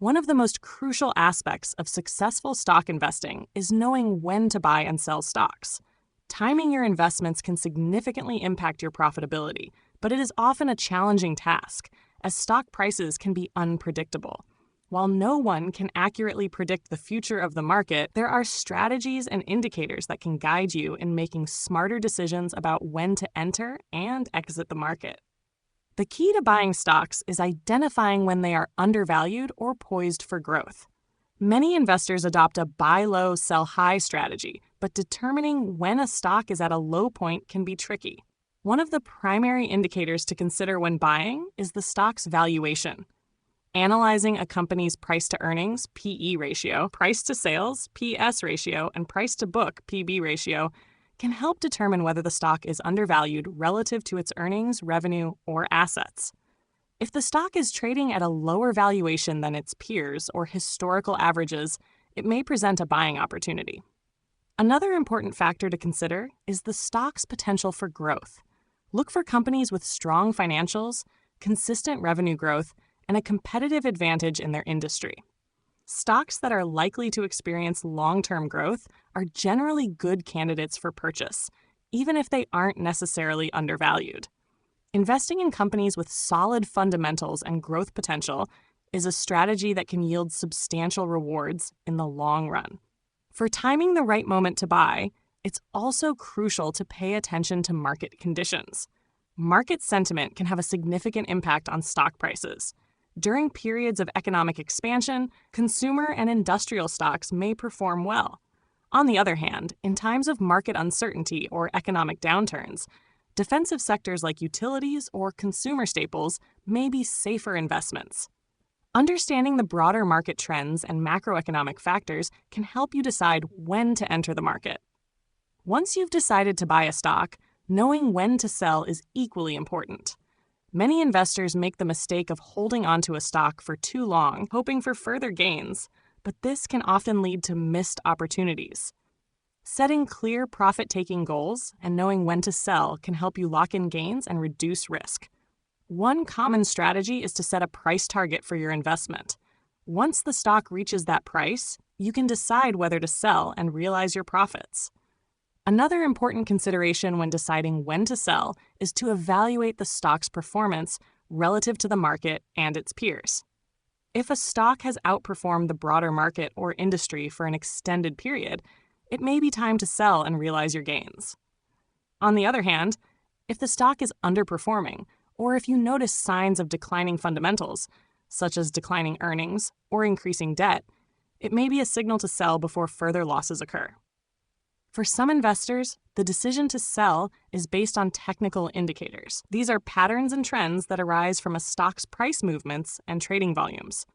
One of the most crucial aspects of successful stock investing is knowing when to buy and sell stocks. Timing your investments can significantly impact your profitability, but it is often a challenging task, as stock prices can be unpredictable. While no one can accurately predict the future of the market, there are strategies and indicators that can guide you in making smarter decisions about when to enter and exit the market. The key to buying stocks is identifying when they are undervalued or poised for growth. Many investors adopt a buy low, sell high strategy, but determining when a stock is at a low point can be tricky. One of the primary indicators to consider when buying is the stock's valuation. Analyzing a company's price-to-earnings (PE) ratio, price-to-sales (PS) ratio, and price-to-book (PB) ratio can help determine whether the stock is undervalued relative to its earnings, revenue, or assets. If the stock is trading at a lower valuation than its peers or historical averages, it may present a buying opportunity. Another important factor to consider is the stock's potential for growth. Look for companies with strong financials, consistent revenue growth, and a competitive advantage in their industry. Stocks that are likely to experience long-term growth are generally good candidates for purchase, even if they aren't necessarily undervalued. Investing in companies with solid fundamentals and growth potential is a strategy that can yield substantial rewards in the long run. For timing the right moment to buy, it's also crucial to pay attention to market conditions. Market sentiment can have a significant impact on stock prices. During periods of economic expansion, consumer and industrial stocks may perform well. On the other hand, in times of market uncertainty or economic downturns, defensive sectors like utilities or consumer staples may be safer investments. Understanding the broader market trends and macroeconomic factors can help you decide when to enter the market. Once you've decided to buy a stock, knowing when to sell is equally important. Many investors make the mistake of holding onto a stock for too long, hoping for further gains, but this can often lead to missed opportunities. Setting clear profit-taking goals and knowing when to sell can help you lock in gains and reduce risk. One common strategy is to set a price target for your investment. Once the stock reaches that price, you can decide whether to sell and realize your profits. Another important consideration when deciding when to sell is to evaluate the stock's performance relative to the market and its peers. If a stock has outperformed the broader market or industry for an extended period, it may be time to sell and realize your gains. On the other hand, if the stock is underperforming, or if you notice signs of declining fundamentals, such as declining earnings or increasing debt, it may be a signal to sell before further losses occur. For some investors, the decision to sell is based on technical indicators. These are patterns and trends that arise from a stock's price movements and trading volumes.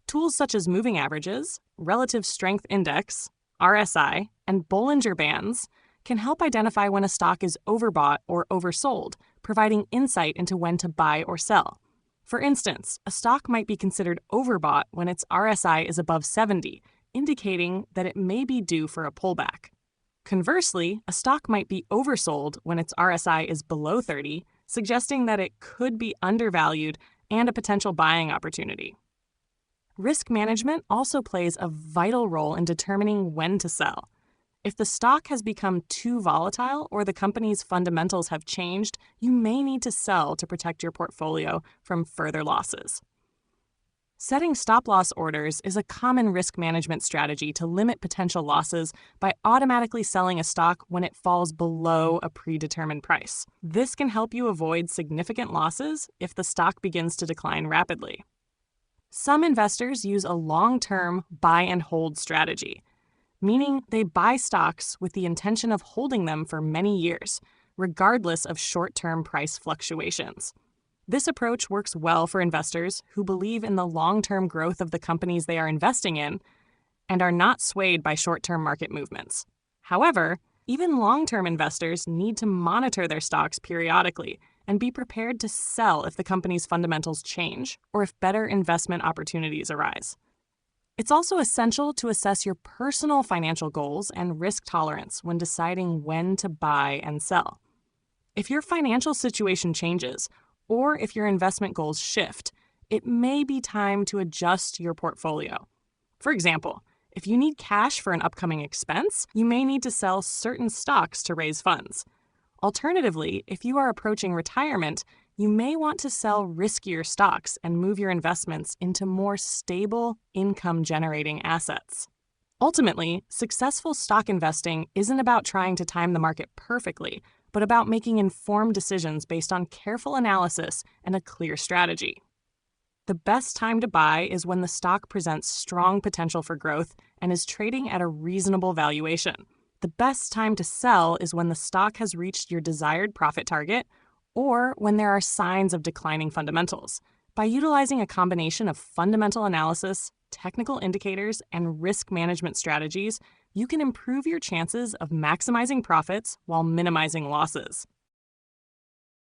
Tools such as moving averages, relative strength index, RSI, and Bollinger Bands can help identify when a stock is overbought or oversold, providing insight into when to buy or sell. For instance, a stock might be considered overbought when its RSI is above 70, indicating that it may be due for a pullback. Conversely, a stock might be oversold when its RSI is below 30, suggesting that it could be undervalued and a potential buying opportunity. Risk management also plays a vital role in determining when to sell. If the stock has become too volatile or the company's fundamentals have changed, you may need to sell to protect your portfolio from further losses. Setting stop-loss orders is a common risk management strategy to limit potential losses by automatically selling a stock when it falls below a predetermined price. This can help you avoid significant losses if the stock begins to decline rapidly. Some investors use a long-term buy and hold strategy, meaning they buy stocks with the intention of holding them for many years, regardless of short-term price fluctuations. This approach works well for investors who believe in the long-term growth of the companies they are investing in and are not swayed by short-term market movements. However, even long-term investors need to monitor their stocks periodically and be prepared to sell if the company's fundamentals change or if better investment opportunities arise. It's also essential to assess your personal financial goals and risk tolerance when deciding when to buy and sell. If your financial situation changes, or if your investment goals shift, it may be time to adjust your portfolio. For example, if you need cash for an upcoming expense, you may need to sell certain stocks to raise funds. Alternatively, if you are approaching retirement, you may want to sell riskier stocks and move your investments into more stable, income-generating assets. Ultimately, successful stock investing isn't about trying to time the market perfectly, but about making informed decisions based on careful analysis and a clear strategy. The best time to buy is when the stock presents strong potential for growth and is trading at a reasonable valuation. The best time to sell is when the stock has reached your desired profit target or when there are signs of declining fundamentals. By utilizing a combination of fundamental analysis, technical indicators, and risk management strategies, you can improve your chances of maximizing profits while minimizing losses.